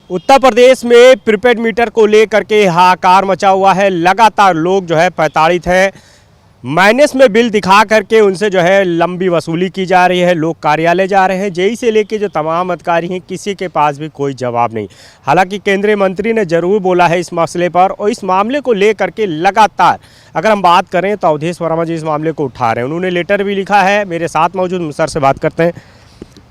उत्तर प्रदेश में prepaid meter को लेकर के हाहाकार मचा हुआ है। लगातार लोग जो है प्रताड़ित हैं। माइनस में बिल दिखा करके उनसे जो है लंबी वसूली की जा रही है। लोग कार्यालय जा रहे हैं। जेई से लेके जो तमाम अधिकारी हैं, किसी के पास भी कोई जवाब नहीं। हालांकि केंद्रीय मंत्री ने ज़रूर बोला है इस मसले पर, और इस मामले को लेकर के लगातार अगर हम बात करें तो अवधेश वर्मा जी इस मामले को उठा रहे हैं। उन्होंने लेटर भी लिखा है। मेरे साथ मौजूद सर से बात करते हैं।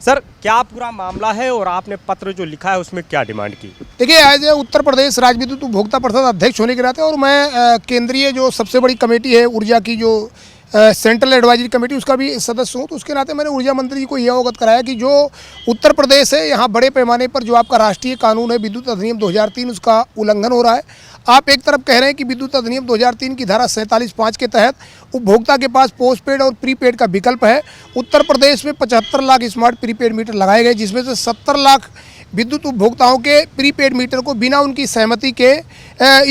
सर, क्या पूरा मामला है और आपने पत्र जो लिखा है उसमें क्या डिमांड की? देखिए, एज ए उत्तर प्रदेश राज्य विद्युत उपभोक्ता परिषद अध्यक्ष होने के नाते और मैं केंद्रीय जो सबसे बड़ी कमेटी है ऊर्जा की, जो सेंट्रल एडवाइजरी कमेटी, उसका भी सदस्य हूँ, तो उसके नाते मैंने ऊर्जा मंत्री जी को यह अवगत कराया कि जो उत्तर प्रदेश है, यहाँ बड़े पैमाने पर जो आपका राष्ट्रीय कानून है विद्युत अधिनियम 2003, उसका उल्लंघन हो रहा है। आप एक तरफ कह रहे हैं कि विद्युत अधिनियम 2003 की धारा 47(5) के तहत उपभोक्ता के पास पोस्टपेड और प्रीपेड का विकल्प है। उत्तर प्रदेश में 75 लाख स्मार्ट प्रीपेड मीटर लगाए गए, जिसमें से 70 लाख विद्युत उपभोक्ताओं के प्रीपेड मीटर को बिना उनकी सहमति के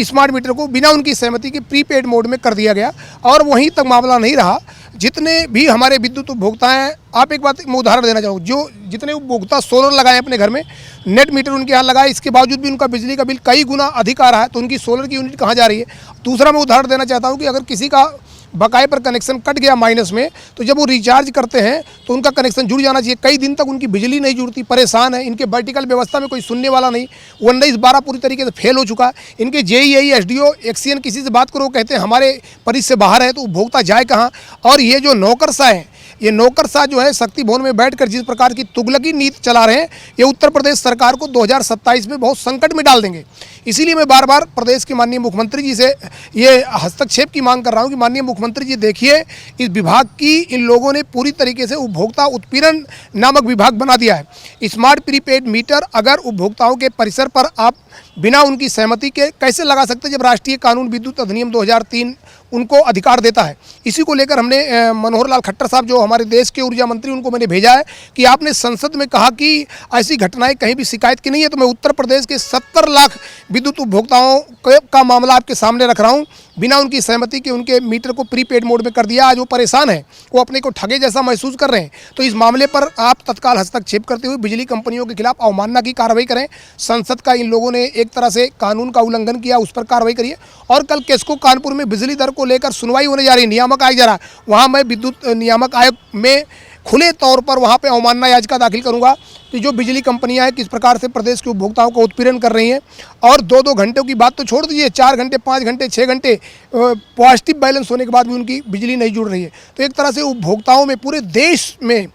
स्मार्ट मीटर को बिना उनकी सहमति के प्रीपेड मोड में कर दिया गया। और वहीं तक मामला नहीं रहा। जितने भी हमारे विद्युत उपभोक्ता हैं, आप एक बात मैं उदाहरण देना चाहूँ, जो जितने उपभोक्ता सोलर लगाए अपने घर में, नेट मीटर उनके यहाँ लगाए, इसके बावजूद भी उनका बिजली का बिल कई गुना अधिक आ रहा है, तो उनकी सोलर की यूनिट कहाँ जा रही है? दूसरा मैं उदाहरण देना चाहता हूँ कि अगर किसी का बकाये पर कनेक्शन कट गया माइनस में, तो जब वो रिचार्ज करते हैं तो उनका कनेक्शन जुड़ जाना चाहिए। कई दिन तक उनकी बिजली नहीं जुड़ती, परेशान है। इनके वर्टिकल व्यवस्था में कोई सुनने वाला नहीं। 19-12 पूरी तरीके से फेल हो चुका है। इनके जेईई, एसडीओ, एक्सीएन किसी से बात करो, कहते हैं हमारे परिधि से बाहर है, तो उपभोक्ता जाए कहाँ? और ये जो नौकरशाह हैं, ये नौकरशाह जो है शक्ति भवन में बैठकर जिस प्रकार की तुगलकी नीति चला रहे हैं, ये उत्तर प्रदेश सरकार को 2027 में बहुत संकट में डाल देंगे। इसीलिए मैं बार बार प्रदेश के माननीय मुख्यमंत्री जी से ये हस्तक्षेप की मांग कर रहा हूँ कि माननीय मुख्यमंत्री जी देखिए, इस विभाग की इन लोगों ने पूरी तरीके से उपभोक्ता उत्पीड़न नामक विभाग बना दिया है। स्मार्ट प्रीपेड मीटर अगर उपभोक्ताओं के परिसर पर आप बिना उनकी सहमति के कैसे लगा सकते, जब राष्ट्रीय कानून विद्युत अधिनियम 2003 उनको अधिकार देता है। इसी को लेकर हमने मनोहर लाल खट्टर साहब, जो हमारे देश के ऊर्जा मंत्री, उनको मैंने भेजा है कि आपने संसद में कहा कि ऐसी घटनाएं कहीं भी शिकायत की नहीं है। तो मैं उत्तर प्रदेश के 70 लाख विद्युत उपभोक्ताओं का मामला आपके सामने रख रहा हूं। बिना उनकी सहमति के उनके मीटर को प्रीपेड मोड में कर दिया। आज वो परेशान है, वो अपने को ठगे जैसा महसूस कर रहे हैं। तो इस मामले पर आप तत्काल हस्तक्षेप करते हुए बिजली कंपनियों के खिलाफ अवमानना की कार्रवाई करें। संसद का इन लोगों ने एक तरह से कानून का उल्लंघन किया, उस पर कार्रवाई करिए। और कल केस्को कानपुर में बिजली दर को लेकर सुनवाई होने जा रही है, नियामक आयोग जा रहा है, वहाँ मैं विद्युत नियामक आयोग में खुले तौर पर वहाँ पे अवमानना याचिका दाखिल करूँगा कि जो बिजली कंपनियां हैं किस प्रकार से प्रदेश के उपभोक्ताओं को उत्पीड़न कर रही हैं। और 2-2 घंटों की बात तो छोड़ दीजिए, 4 घंटे, 5 घंटे, 6 घंटे पॉजिटिव बैलेंस होने के बाद भी उनकी बिजली नहीं जुड़ रही है। तो एक तरह से उपभोक्ताओं में पूरे देश में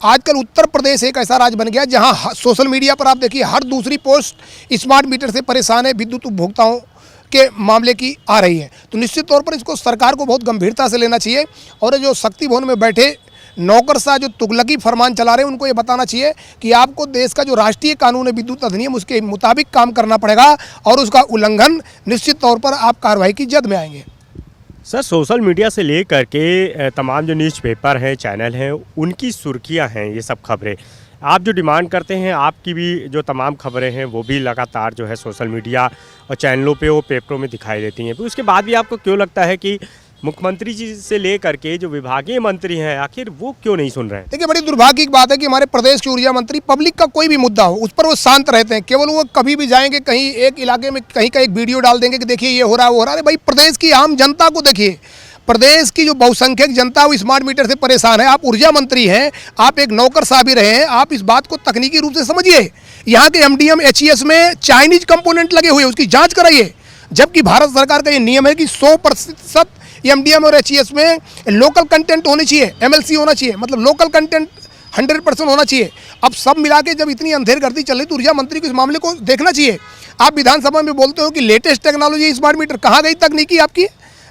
आजकल उत्तर प्रदेश एक ऐसा राज्य बन गया जहाँ सोशल मीडिया पर आप देखिए हर दूसरी पोस्ट स्मार्ट मीटर से परेशान है विद्युत उपभोक्ताओं के मामले की आ रही है। तो निश्चित तौर पर इसको सरकार को बहुत गंभीरता से लेना चाहिए। और जो शक्ति भवन में बैठे नौकरशाह जो तुगलकी फरमान चला रहे हैं, उनको ये बताना चाहिए कि आपको देश का जो राष्ट्रीय कानून है विद्युत अधिनियम, उसके मुताबिक काम करना पड़ेगा, और उसका उल्लंघन निश्चित तौर पर आप कार्रवाई की जद में आएंगे। सर, सोशल मीडिया से लेकर के तमाम जो न्यूज़पेपर हैं, चैनल हैं, उनकी सुर्खियां हैं ये सब खबरें। आप जो डिमांड करते हैं, आपकी भी जो तमाम खबरें हैं वो भी लगातार जो है सोशल मीडिया और चैनलों पे, वो पेपरों में दिखाई देती हैं। फिर उसके बाद भी आपको क्यों लगता है कि मुख्यमंत्री जी से लेकर के जो विभागीय मंत्री हैं, आखिर वो क्यों नहीं सुन रहे हैं? देखिए, बड़ी दुर्भाग्य की बात है कि हमारे प्रदेश के ऊर्जा मंत्री पब्लिक का कोई भी मुद्दा हो उस पर वो शांत रहते हैं। केवल वो कभी भी जाएंगे कहीं एक इलाके में, कहीं का एक वीडियो डाल देंगे कि देखिए ये हो रहा है, वो हो रहा है। भाई, प्रदेश की आम जनता को देखिए। प्रदेश की जो बहुसंख्यक जनता वो स्मार्ट मीटर से परेशान है। आप ऊर्जा मंत्री हैं, आप एक नौकरशाह भी रहे हैं, आप इस बात को तकनीकी रूप से समझिए। यहाँ के MDM HES में चाइनीज कंपोनेंट लगे हुए, उसकी जांच कराइए। जबकि भारत सरकार का ये नियम है कि 100% MDM और HES में लोकल कंटेंट होनी चाहिए, MLC होना चाहिए, मतलब लोकल कंटेंट 100% होना चाहिए। अब सब मिला के जब इतनी अंधेरगर्दी चल रही, तो ऊर्जा मंत्री को इस मामले को देखना चाहिए। आप विधानसभा में बोलते हो कि लेटेस्ट टेक्नोलॉजी स्मार्ट मीटर, कहाँ गई तकनीकी आपकी?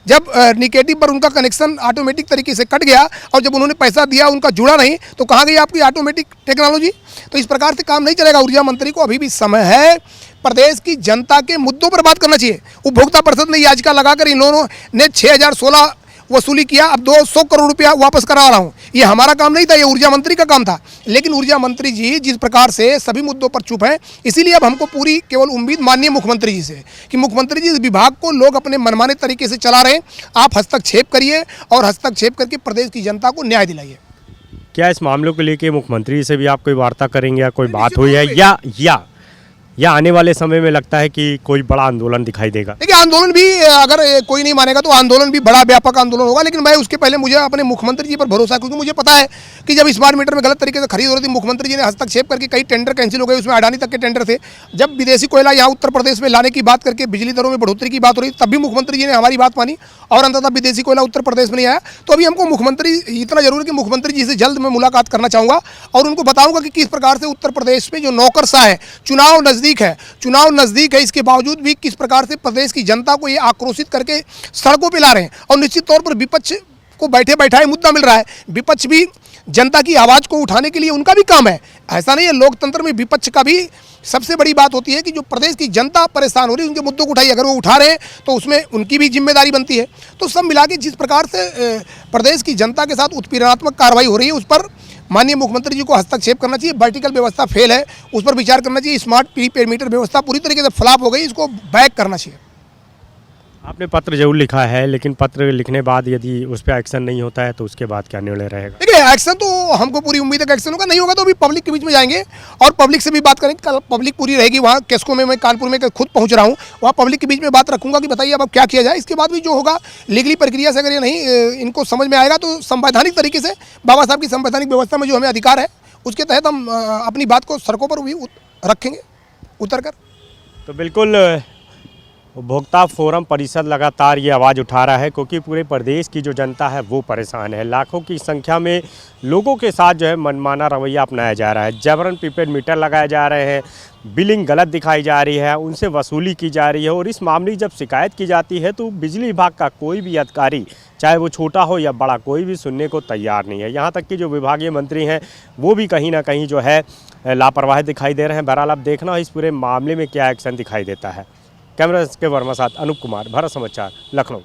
जब निगेटिव पर उनका कनेक्शन ऑटोमेटिक तरीके से कट गया और जब उन्होंने पैसा दिया उनका जुड़ा नहीं, तो कहाँ गई आपकी ऑटोमेटिक टेक्नोलॉजी? तो इस प्रकार से काम नहीं चलेगा। ऊर्जा मंत्री को अभी भी समय है, प्रदेश की जनता के मुद्दों पर बात करना चाहिए। उपभोक्ता परिषद ने याचिका लगाकर इन लोगों ने 6016 वसूली किया, अब 200 करोड़ रुपया वापस करा रहा हूँ। ये हमारा काम नहीं था, ये ऊर्जा मंत्री का काम था। लेकिन ऊर्जा मंत्री जी जिस प्रकार से सभी मुद्दों पर चुप हैं, इसीलिए अब हमको पूरी केवल उम्मीद माननीय मुख्यमंत्री जी से कि मुख्यमंत्री जी इस विभाग को लोग अपने मनमाने तरीके से चला रहे हैं, आप हस्तक्षेप करिए और हस्तक्षेप करके प्रदेश की जनता को न्याय दिलाइए। क्या इस मामले को लेकर मुख्यमंत्री से भी आप कोई वार्ता करेंगे या कोई बात हुई है, या या आने वाले समय में लगता है कि कोई बड़ा आंदोलन दिखाई देगा? देखिए, आंदोलन भी अगर कोई नहीं मानेगा तो आंदोलन भी बड़ा व्यापक आंदोलन होगा, लेकिन मैं उसके पहले मुझे अपने मुख्यमंत्री जी पर भरोसा है, क्योंकि मुझे पता है कि जब स्मार्ट मीटर में गलत तरीके से खरीद हो रही थी, मुख्यमंत्री जी ने हस्तक्षेप करके कई टेंडर कैंसिल हो गए, उसमें अडानी तक के टेंडर थे। जब विदेशी कोयला यहाँ उत्तर प्रदेश में लाने की बात करके बिजली दरों में बढ़ोतरी की बात हो रही तब भी मुख्यमंत्री जी ने हमारी बात मानी और अंततः विदेशी कोयला उत्तर प्रदेश में नहीं आया। तो अभी हमको मुख्यमंत्री, इतना जरूर है कि मुख्यमंत्री जी से जल्द मैं मुलाकात करना चाहूँगा और उनको बताऊँगा कि किस प्रकार से उत्तर प्रदेश में जो नौकरशाह है, चुनाव नज़दीक है, इसके बावजूद भी किस प्रकार से प्रदेश की जनता को ये आक्रोशित करके सड़कों पे ला रहे हैं। और निश्चित तौर पर विपक्ष को बैठे बैठाए मुद्दा मिल रहा है। विपक्ष भी जनता की आवाज़ को उठाने के लिए उनका भी काम है, ऐसा नहीं है। लोकतंत्र में विपक्ष का भी सबसे बड़ी बात होती है कि जो प्रदेश की जनता परेशान हो रही है उनके मुद्दों को उठाइए, अगर वो उठा रहे हैं तो उसमें उनकी भी जिम्मेदारी बनती है। तो सब मिला के जिस प्रकार से प्रदेश की जनता के साथ उत्पीड़नात्मक कार्रवाई हो रही है उस पर माननीय मुख्यमंत्री जी को हस्तक्षेप करना चाहिए। वर्टिकल व्यवस्था फेल है, उस पर विचार करना चाहिए। स्मार्ट प्रीपेड मीटर व्यवस्था पूरी तरीके से फ्लॉप हो गई, इसको बैक करना चाहिए। आपने पत्र जरूर लिखा है, लेकिन पत्र लिखने बाद यदि उस पर एक्शन नहीं होता है तो उसके बाद क्या निर्णय रहेगा? देखिए, एक्शन तो हमको पूरी उम्मीद है कि एक्शन होगा, नहीं होगा तो अभी पब्लिक के बीच में जाएंगे और पब्लिक से भी बात करेंगे। कल पब्लिक पूरी रहेगी वहाँ केस्को में, मैं कानपुर में खुद पहुँच रहा हूँ, वहाँ पब्लिक के बीच में बात रखूंगा कि बताइए अब क्या किया जाए। इसके बाद भी जो होगा लीगली प्रक्रिया से अगर ये नहीं इनको समझ में आएगा तो संवैधानिक तरीके से बाबा साहब की संवैधानिक व्यवस्था में जो हमें अधिकार है उसके तहत हम अपनी बात को सड़कों पर भी रखेंगे उतर कर। तो बिल्कुल उपभोक्ता फोरम परिषद लगातार ये आवाज़ उठा रहा है, क्योंकि पूरे प्रदेश की जो जनता है वो परेशान है। लाखों की संख्या में लोगों के साथ जो है मनमाना रवैया अपनाया जा रहा है। जबरन प्रीपेड मीटर लगाए जा रहे हैं, बिलिंग गलत दिखाई जा रही है, उनसे वसूली की जा रही है। और इस मामले की जब शिकायत की जाती है तो बिजली विभाग का कोई भी अधिकारी, चाहे वो छोटा हो या बड़ा, कोई भी सुनने को तैयार नहीं है। यहाँ तक कि जो विभागीय मंत्री हैं वो भी कहीं ना कहीं जो है लापरवाही दिखाई दे रहे हैं। बहरहाल अब देखना है इस पूरे मामले में क्या एक्शन दिखाई देता है। कैमरा के वर्मा साथ अनूप कुमार, भारत समाचार, लखनऊ।